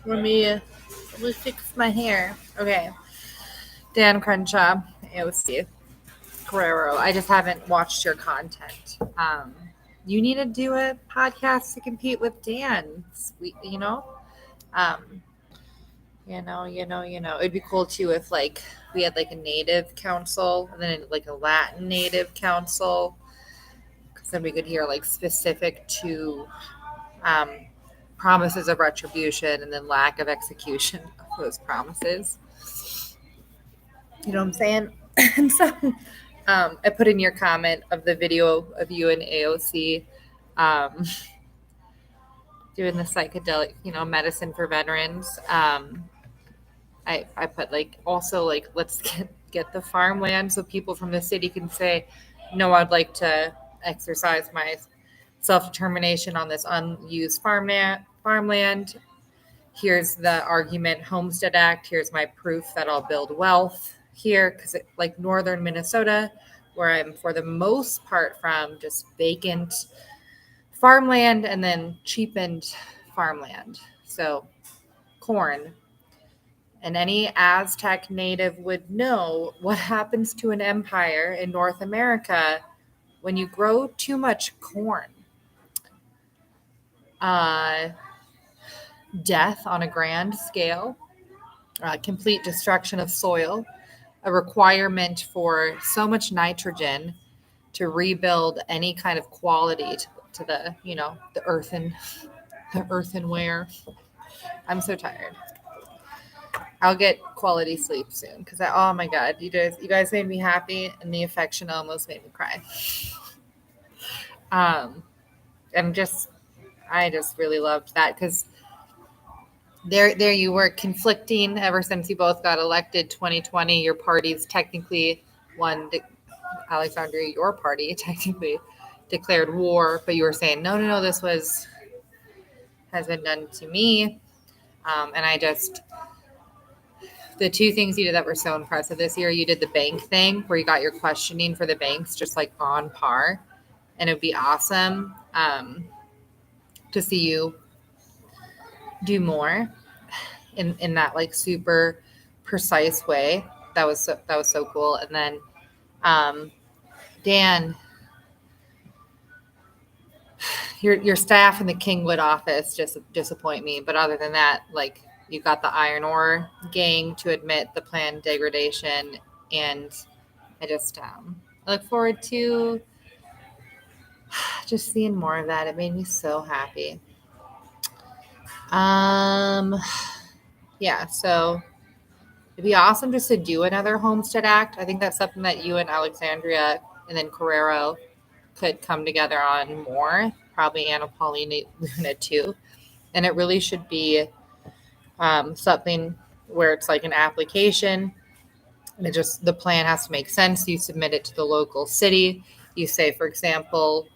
Let me fix my hair. Okay. Dan Crenshaw, AOC, Guerrero. I just haven't watched your content. You need to do a podcast to compete with Dan. Sweet, Um, It'd be cool too if like we had like a native council and then like a Latin native council, because then we could hear like specific to um, promises of retribution and then lack of execution of those promises. You know what I'm saying? And so I put in your comment of the video of you and AOC um, doing the psychedelic, medicine for veterans. I put like also like let's get the farmland so people from the city can say, no, I'd like to exercise my self determination on this unused farmland. Here's the argument Homestead Act. Here's my proof that I'll build wealth here, because like northern Minnesota, where I'm for the most part from, just vacant farmland and then cheapened farmland. So corn. And any Aztec native would know what happens to an empire in North America when you grow too much corn. Uh, Death on a grand scale, complete destruction of soil, a requirement for so much nitrogen to rebuild any kind of quality to the earthenware. I'm so tired. I'll get quality sleep soon because oh my god, you guys made me happy and the affection almost made me cry. Um, I just really loved that because there you were conflicting ever since you both got elected 2020. Your parties technically won. Alexandria, your party technically declared war, but you were saying no, this has been done to me. And the two things you did that were so impressive this year, you did the bank thing where you got your questioning for the banks just like on par, and it'd be awesome to see you do more in that like super precise way. That was so cool. And then Dan, your staff in the Kingwood office just disappoint me. But other than that, like you got the iron ore gang to admit the planned degradation, and I look forward to just seeing more of that. It made me so happy. Um, yeah, so it'd be awesome just to do another Homestead Act. I think that's something that you and Alexandria and then Carrero could come together on more. Probably Anna Paulina Luna too. And it really should be something where it's like an application. And the plan has to make sense. You submit it to the local city. You say, for example,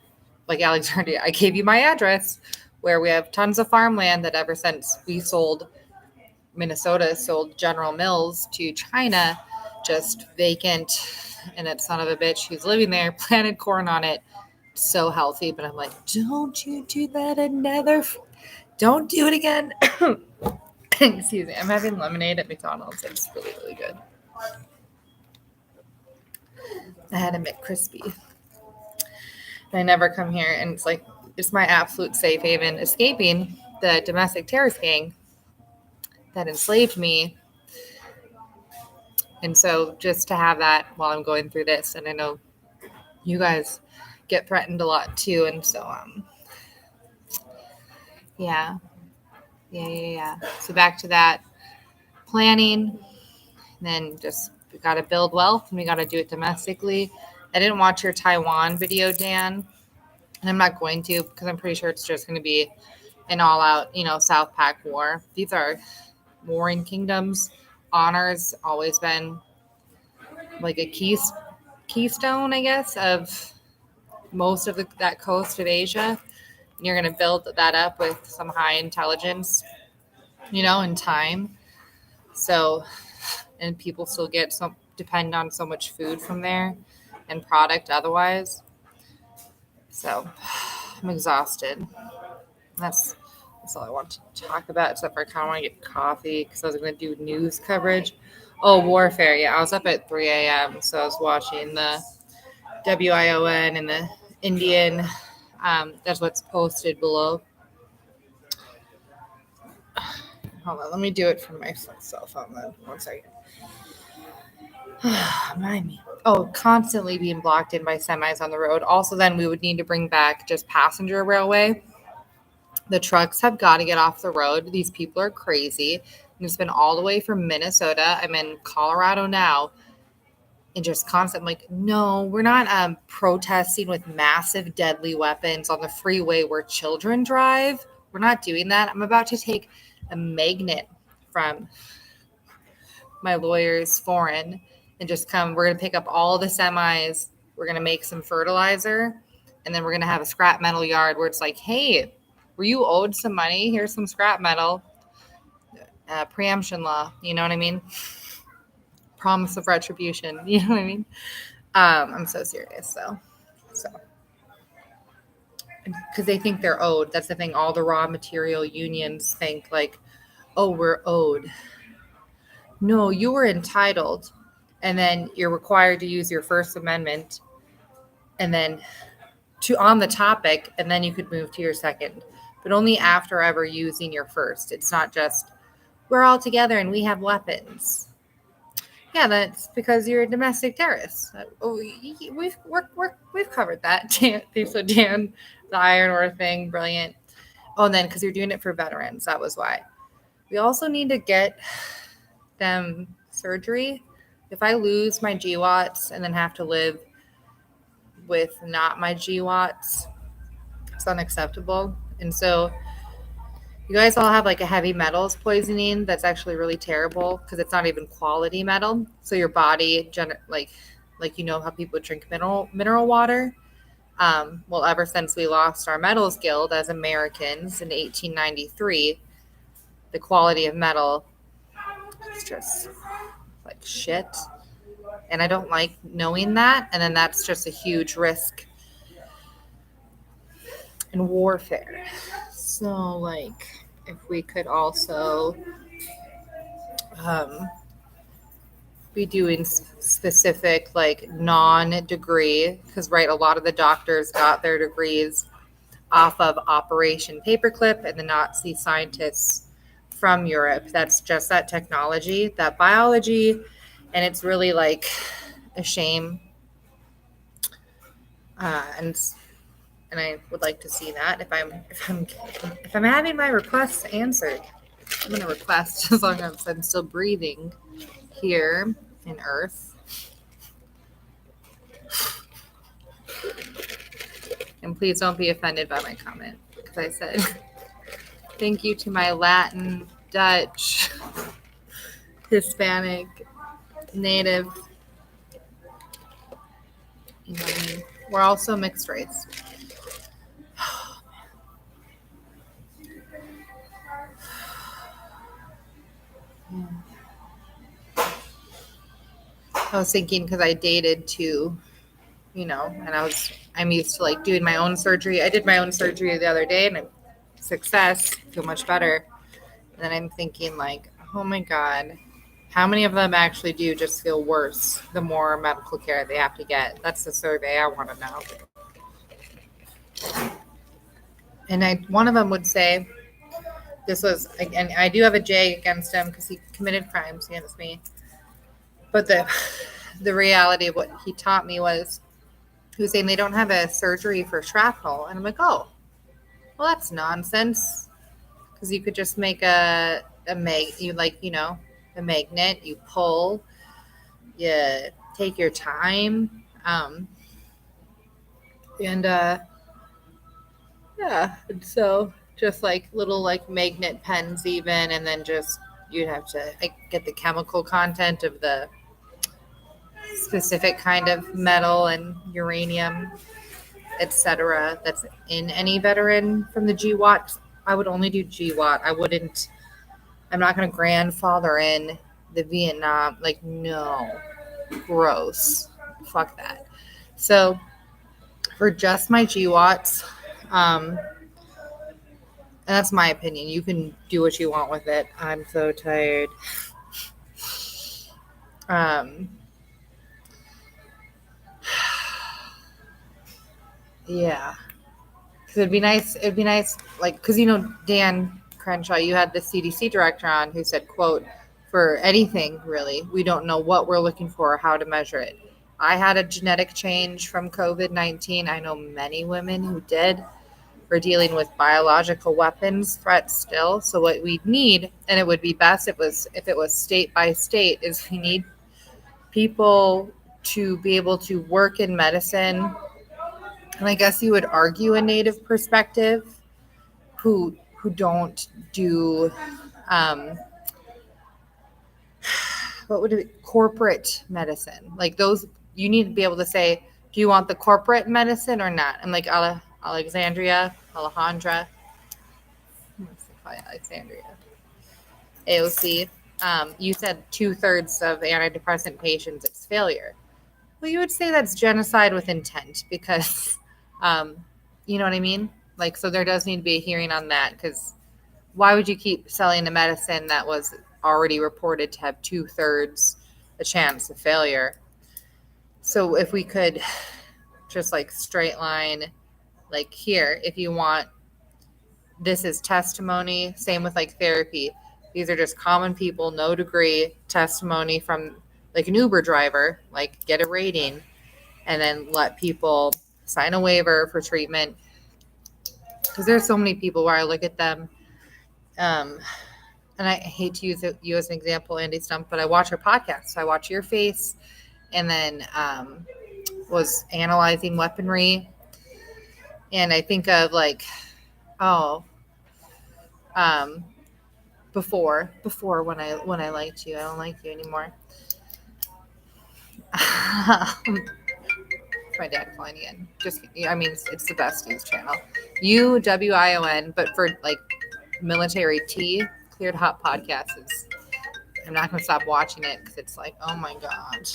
like Alexandria, I gave you my address where we have tons of farmland that ever since Minnesota sold General Mills to China, just vacant, and that son of a bitch who's living there planted corn on it, so healthy. But I'm like, don't you do that don't do it again. Excuse me. I'm having lemonade at McDonald's. It's really, really good. I had a McCrispy. And I never come here, and it's my absolute safe haven, escaping the domestic terrorist gang that enslaved me. And so just to have that while I'm going through this, and I know you guys get threatened a lot too, and so yeah. So back to that planning, and then just we got to build wealth, and we got to do it domestically. I didn't watch your Taiwan video, Dan, and I'm not going to because I'm pretty sure it's just going to be an all-out, South Pac war. These are warring kingdoms. Honor's always been like a keystone, I guess, of most of that coast of Asia. And you're going to build that up with some high intelligence, in time. So, and people still depend on so much food from there and product otherwise. So I'm exhausted. That's That's all I want to talk about, except for I kind of want to get coffee because I was going to do news coverage. Oh, warfare. Yeah, I was up at 3 a.m., so I was watching the WION and the Indian. That's what's posted below. Hold on, let me do it from my cell phone then. 1 second. Remind me. Oh, constantly being blocked in by semis on the road. Also, then we would need to bring back just passenger railway. The trucks have got to get off the road. These people are crazy. And it's been all the way from Minnesota. I'm in Colorado now. And just constant, like, no, we're not protesting with massive deadly weapons on the freeway where children drive. We're not doing that. I'm about to take a magnet from my lawyer's foreign and just come. We're going to pick up all the semis. We're going to make some fertilizer. And then we're going to have a scrap metal yard where it's like, hey, were you owed some money? Here's some scrap metal. Preemption law. You know what I mean? Promise of retribution. You know what I mean? I'm so serious. So because they think they're owed. That's the thing. All the raw material unions think like, oh, we're owed. No, you were entitled. And then you're required to use your First Amendment and then on the topic, and then you could move to your second, but only after ever using your first. It's not just, we're all together and we have weapons. Yeah, that's because you're a domestic terrorist. We've covered that. So Dan, the iron ore thing, brilliant. Oh, and then because you're doing it for veterans, that was why. We also need to get them surgery. If I lose my GWATs and then have to live with not my GWATs, it's unacceptable. And so you guys all have like a heavy metals poisoning that's actually really terrible because it's not even quality metal. So your body, like you know how people drink mineral water. Well, ever since we lost our metals guild as Americans in 1893, the quality of metal is just like shit. And I don't like knowing that. And then that's just a huge risk in warfare. So, like, if we could also be doing specific, like, non-degree, because, right, a lot of the doctors got their degrees off of Operation Paperclip and the Nazi scientists from Europe. That's just that technology, that biology, and it's really, like, a shame. And I would like to see that if I'm having my requests answered. I'm gonna request as long as I'm still breathing here in Earth. And please don't be offended by my comment because I said thank you to my Latin, Dutch, Hispanic, Native. You know what I mean? We're also mixed race. I was thinking because I dated too, you know, and I'm used to like doing my own surgery. I did my own surgery the other day and success, feel much better. And then I'm thinking like, oh my God, how many of them actually do just feel worse the more medical care they have to get? That's the survey I want to know. And one of them would say, this was, and I do have a J against him because he committed crimes against me. But the reality of what he taught me was, he was saying they don't have a surgery for shrapnel. And I'm like, oh, well, that's nonsense. Because you could just make a magnet, you pull, you take your time. Yeah. And so just like little like magnet pens even, and then just, you'd have to get the chemical content of the specific kind of metal and uranium, etc. that's in any veteran from the GWAT. I would only do GWAT. I'm not going to grandfather in the Vietnam. Like, no. Gross. Fuck that. So for just my GWATs, And that's my opinion. You can do what you want with it. I'm so tired. Yeah. Because it'd be nice, like, because, Dan Crenshaw, you had the CDC director on who said, quote, for anything, really, we don't know what we're looking for or how to measure it. I had a genetic change from COVID-19. I know many women who did. We're dealing with biological weapons threats still. So what we need, and it would be best if it was state by state, is we need people to be able to work in medicine. And I guess you would argue a native perspective who don't do what would it be? Corporate medicine. Like those, you need to be able to say, do you want the corporate medicine or not? And like Alexandria, Alejandra, Alexandria, AOC, you said 2/3 of antidepressant patients it's failure. Well, you would say that's genocide with intent because, you know what I mean? Like, so there does need to be a hearing on that because why would you keep selling a medicine that was already reported to have 2/3 a chance of failure? So if we could just like straight line, like here, if you want, this is testimony, same with like therapy. These are just common people, no degree testimony from like an Uber driver, like get a rating and then let people sign a waiver for treatment. Because there's so many people where I look at them, and I hate to use you as an example, Andy Stump, but I watch her podcast. So I watch Your Face, and then was analyzing weaponry, and I think of like, oh, before when I liked you, I don't like you anymore. My dad calling again. Just, I mean, it's the best news channel. WWIII, but for like military T, Cleared Hot Podcast is. I'm not gonna stop watching it because it's like, oh my gosh,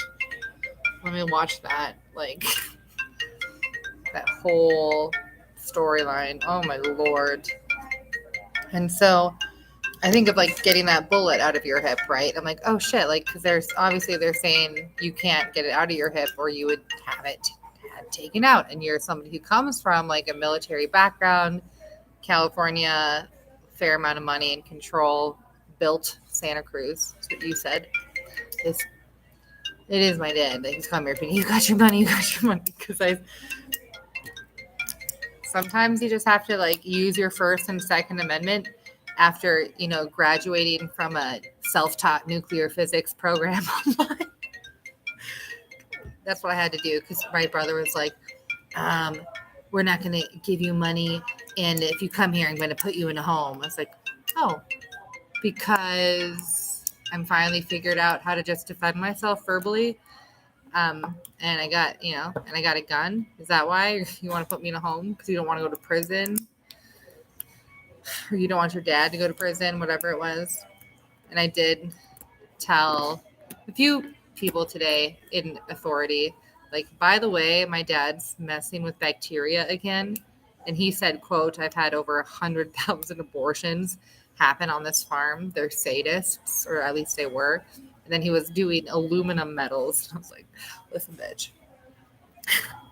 let me watch that. Like that whole storyline. Oh my lord. And so I think of like getting that bullet out of your hip, right? I'm like, oh shit, like because there's obviously they're saying you can't get it out of your hip or you would have it taken out, and you're somebody who comes from like a military background, California, fair amount of money and control, built Santa Cruz. That's what you said. It is my dad. He's come here thinking, you got your money, because sometimes you just have to like use your First and Second Amendment after, graduating from a self-taught nuclear physics program online. That's what I had to do because my brother was like, we're not going to give you money. And if you come here, I'm going to put you in a home. I was like, oh, because I'm finally figured out how to just defend myself verbally. And I got, and I got a gun. Is that why you want to put me in a home? Because you don't want to go to prison? Or you don't want your dad to go to prison, whatever it was. And I did tell a few people today in authority, like, by the way, my dad's messing with bacteria again. And he said, quote, I've had over 100,000 abortions happen on this farm. They're sadists, or at least they were. And then he was doing aluminum metals. I was like, listen, bitch.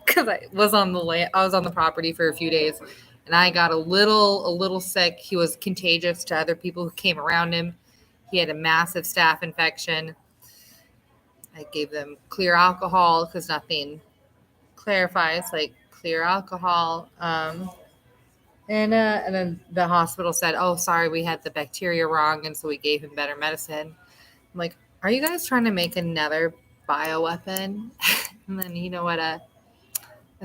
Because I was on the property for a few days, and I got a little sick. He was contagious to other people who came around him. He had a massive staph infection. I gave them clear alcohol because nothing clarifies like clear alcohol. And then the hospital said, oh, sorry, we had the bacteria wrong, and so we gave him better medicine. I'm like, are you guys trying to make another bioweapon? And then you know what? I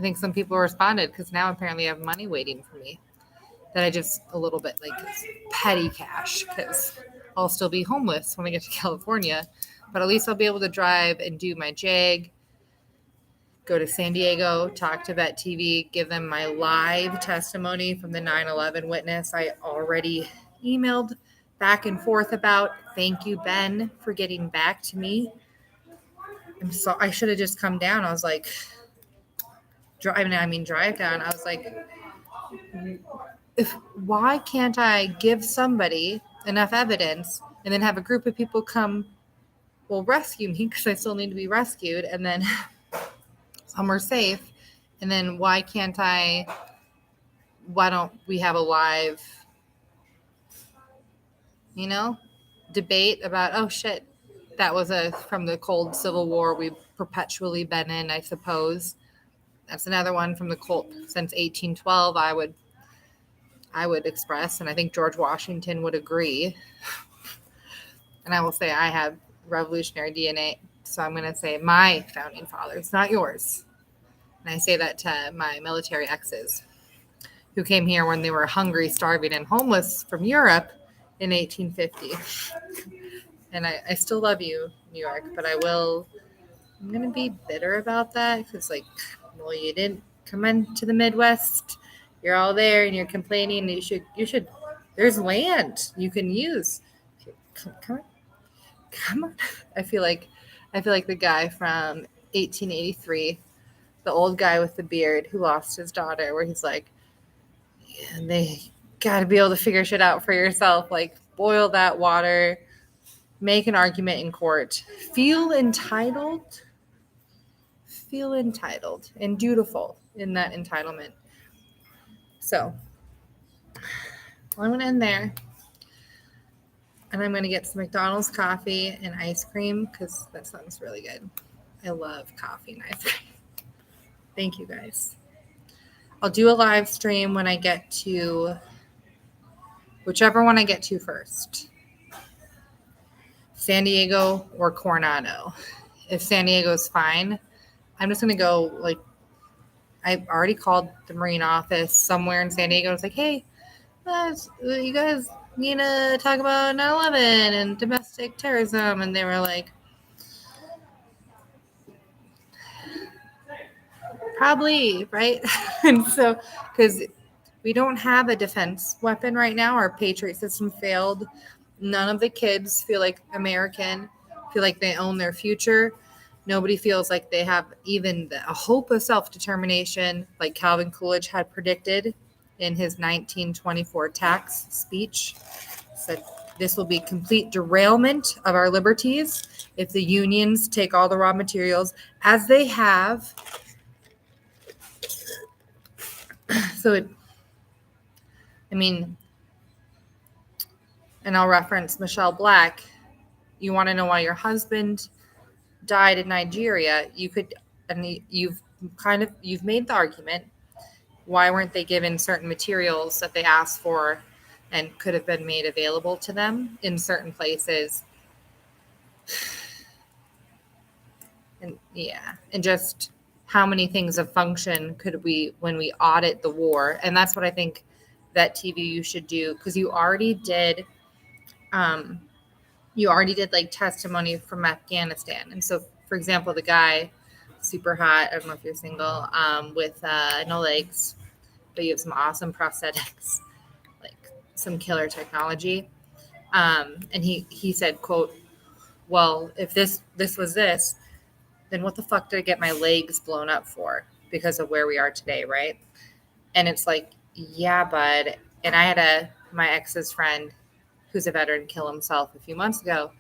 think some people responded because now apparently I have money waiting for me that I just a little bit like petty cash because I'll still be homeless when I get to California, but at least I'll be able to drive and do my JAG, go to San Diego, talk to Vet TV, give them my live testimony from the 9/11 witness I already emailed back and forth about. Thank you, Ben, for getting back to me. I should have just come down. I was like, drive down. I was like, why can't I give somebody enough evidence and then have a group of people come, well, rescue me because I still need to be rescued, and then somewhere safe, and then why don't we have a live, debate about, oh shit, that was from the cold Civil War we've perpetually been in, I suppose. That's another one from the cold since 1812. I would express, and I think George Washington would agree. And I will say I have revolutionary DNA, so I'm going to say my founding fathers, not yours. And I say that to my military exes who came here when they were hungry, starving, and homeless from Europe in 1850. And I still love you, New York, but I'm going to be bitter about that because, well, you didn't come into the Midwest. You're all there and you're complaining. You should, there's land you can use. Come on. I feel like the guy from 1883, the old guy with the beard who lost his daughter, where he's like, yeah, they got to be able to figure shit out for yourself. Like, boil that water, make an argument in court, feel entitled and dutiful in that entitlement. So I'm going to end there. And I'm going to get some McDonald's coffee and ice cream because that sounds really good. I love coffee and ice cream. Thank you, guys. I'll do a live stream when I get to whichever one I get to first. San Diego or Coronado. If San Diego's fine, I'm just going to go, I've already called the Marine office somewhere in San Diego. It's like, hey, you guys need to talk about 9/11 and domestic terrorism. And they were like, probably, right? And so, because we don't have a defense weapon right now, our Patriot system failed. None of the kids feel like American, feel like they own their future. Nobody feels like they have even a hope of self-determination, like Calvin Coolidge had predicted in his 1924 tax speech. Said this will be complete derailment of our liberties if the unions take all the raw materials as they have. So, and I'll reference Michelle Black. You want to know why your husband died in Nigeria? You've made the argument. Why weren't they given certain materials that they asked for and could have been made available to them in certain places? And just how many things of function could we, when we audit the war? And that's what I think that TV you should do, because you already did like testimony from Afghanistan. And so, for example, the guy, super hot, I don't know if you're single, with no legs, but you have some awesome prosthetics, like some killer technology. And he said, quote, well, if this was this, then what the fuck did I get my legs blown up for? Because of where we are today, right? And it's like, yeah, bud. And I had my ex's friend who's a veteran kill himself a few months ago.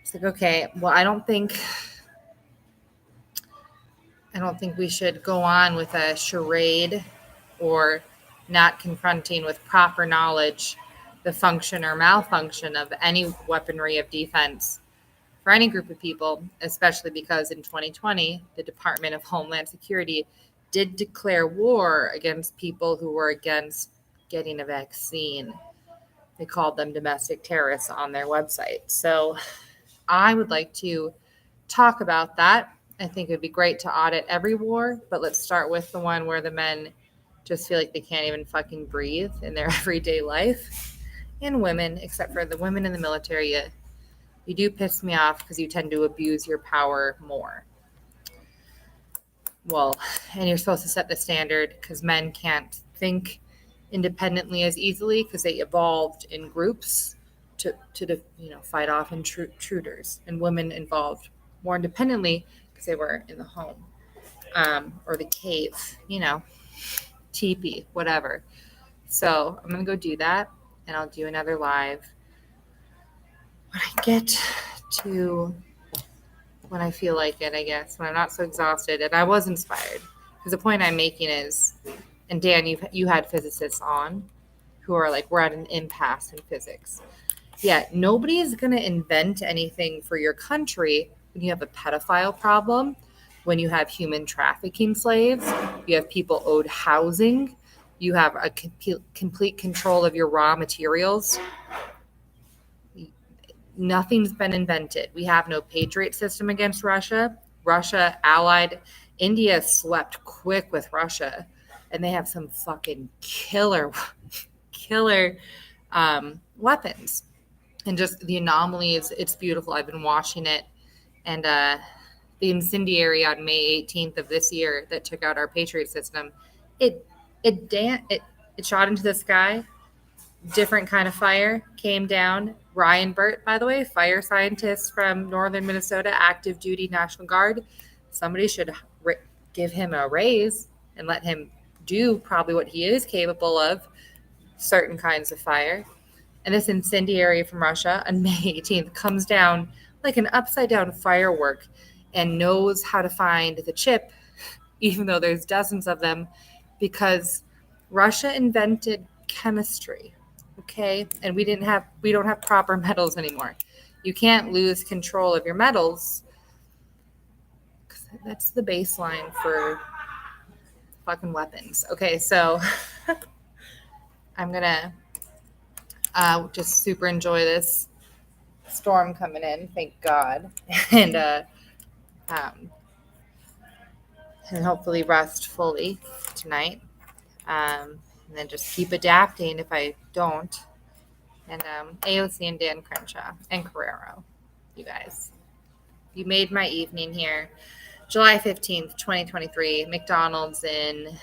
It's like, okay, well, I don't think we should go on with a charade or not confronting with proper knowledge the function or malfunction of any weaponry of defense for any group of people, especially because in 2020, the Department of Homeland Security did declare war against people who were against getting a vaccine. They called them domestic terrorists on their website. So I would like to talk about that. I think it would be great to audit every war, but let's start with the one where the men just feel like they can't even fucking breathe in their everyday life. And women, except for the women in the military, you do piss me off because you tend to abuse your power more. Well, and you're supposed to set the standard because men can't think independently as easily because they evolved in groups to fight off intruders, and women evolved more independently because they were in the home or the cave, teepee, whatever. So I'm going to go do that, and I'll do another live when I get to, when I feel like it, I guess, when I'm not so exhausted. And I was inspired, because the point I'm making is, and Dan, you had physicists on who are like, we're at an impasse in physics. Yeah, nobody is going to invent anything for your country when you have a pedophile problem, when you have human trafficking slaves, you have people owed housing, you have a complete control of your raw materials. Nothing's been invented. We have no patriot system against Russia. Russia allied. India swept quick with Russia, and they have some fucking killer weapons. And just the anomalies, it's beautiful. I've been watching it. And the incendiary on May 18th of this year that took out our patriot system, it shot into the sky. Different kind of fire came down. Ryan Burt, by the way, fire scientist from northern Minnesota, active duty National Guard. Somebody should give him a raise and let him do probably what he is capable of, certain kinds of fire. And this incendiary from Russia on May 18th comes down like an upside down firework and knows how to find the chip, even though there's dozens of them, because Russia invented chemistry. Okay. And we don't have proper metals anymore. You can't lose control of your metals. That's the baseline for fucking weapons. Okay. So I'm going to just super enjoy this storm coming in. Thank God. And hopefully rest fully tonight. And then just keep adapting if I don't. And AOC and Dan Crenshaw and Carrero, you guys. You made my evening here. July 15th, 2023, McDonald's in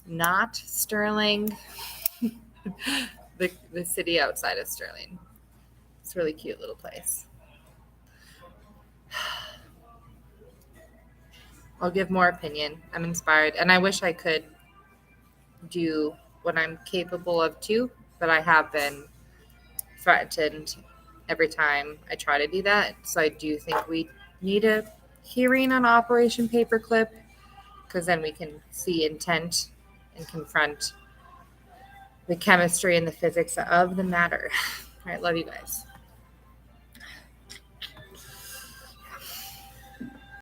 not Sterling, the city outside of Sterling. It's a really cute little place. I'll give more opinion. I'm inspired. And I wish I could do what I'm capable of too, but I have been threatened every time I try to do that. So I do think we need a hearing on Operation Paperclip, because then we can see intent and confront the chemistry and the physics of the matter. All right, love you guys.